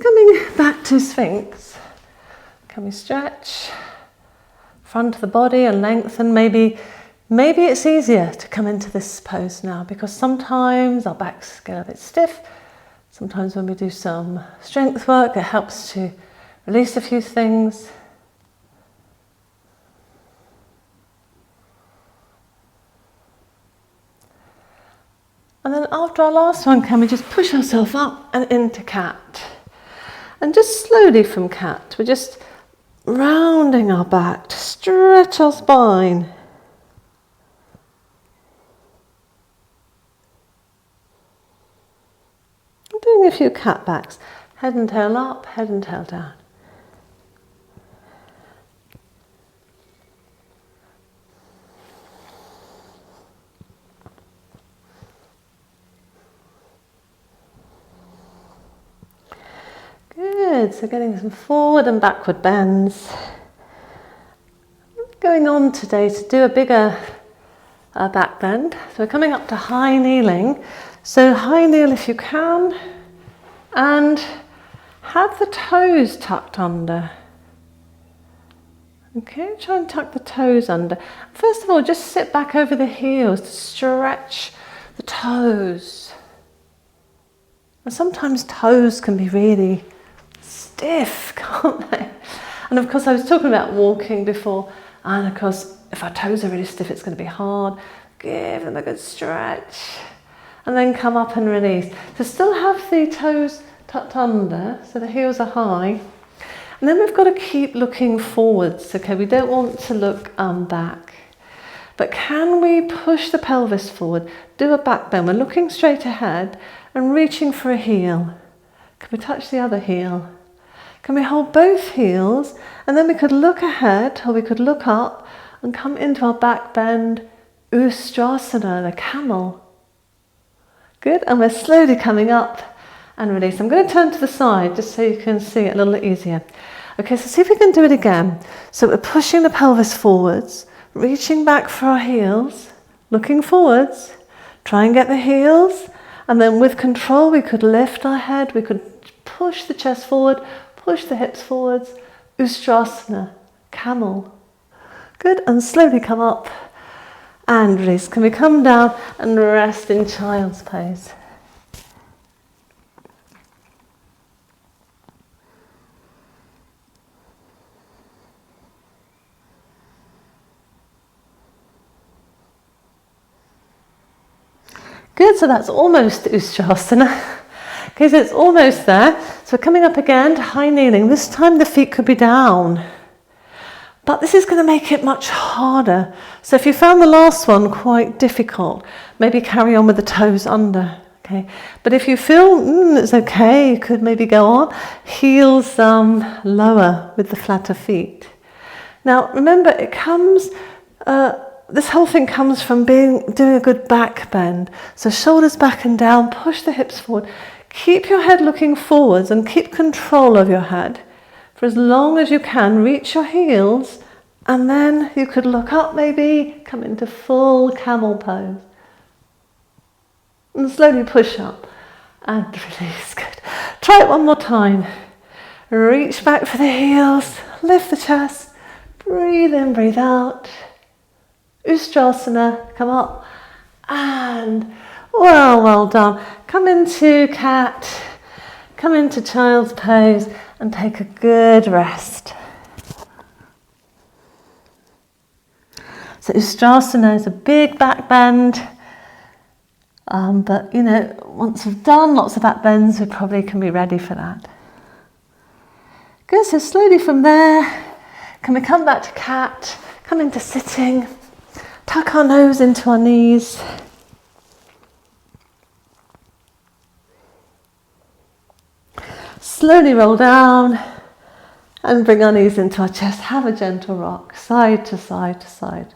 coming back to Sphinx, can we stretch front of the body and lengthen? Maybe it's easier to come into this pose now, because sometimes our backs get a bit stiff. Sometimes when we do some strength work, it helps to release a few things. And then after our last one, can we just push ourselves up and into cat? And just slowly from cat, we're just rounding our back to stretch our spine. I'm doing a few cat backs, head and tail up, head and tail down. Good, so getting some forward and backward bends. Going on today to do a bigger back bend. So we're coming up to high kneeling. So high kneel if you can, and have the toes tucked under. Okay, try and tuck the toes under. First of all, just sit back over the heels to stretch the toes. And sometimes toes can be really stiff, can't they? And of course I was talking about walking before, and of course if our toes are really stiff it's going to be hard. Give them a good stretch and then come up and release. So still have the toes tucked under so the heels are high, and then we've got to keep looking forwards. Okay, we don't want to look back, but can we push the pelvis forward, do a back bend? We're looking straight ahead and reaching for a heel. Can we touch the other heel? Can we hold both heels, and then we could look ahead or we could look up and come into our back bend, Ustrasana, the camel. Good, and we're slowly coming up and release. I'm going to turn to the side just so you can see it a little easier. Okay, so see if we can do it again. So we're pushing the pelvis forwards, reaching back for our heels, looking forwards, try and get the heels, and then with control we could lift our head, we could push the chest forward, push the hips forwards, Ustrasana, camel. Good, and slowly come up and release. Can we come down and rest in child's pose? Good, so that's almost Ustrasana. Okay, so it's almost there. So we're coming up again to high kneeling. This time the feet could be down. But this is going to make it much harder. So if you found the last one quite difficult, maybe carry on with the toes under. Okay, but if you feel it's okay, you could maybe go on. Heels lower with the flatter feet. Now remember, it comes, this whole thing comes from doing a good back bend. So shoulders back and down, push the hips forward. Keep your head looking forwards and keep control of your head for as long as you can. Reach your heels, and then you could look up maybe, come into full camel pose. And slowly push up and release. Good. Try it one more time. Reach back for the heels, lift the chest, breathe in, breathe out. Ustrasana, come up, and well done. Come into cat, come into child's pose, and take a good rest. So Ustrasana is a big back bend, but once we've done lots of back bends, we probably can be ready for that. Good, so slowly from there, can we come back to cat, come into sitting, tuck our nose into our knees. Slowly roll down and bring our knees into our chest. Have a gentle rock, side to side to side.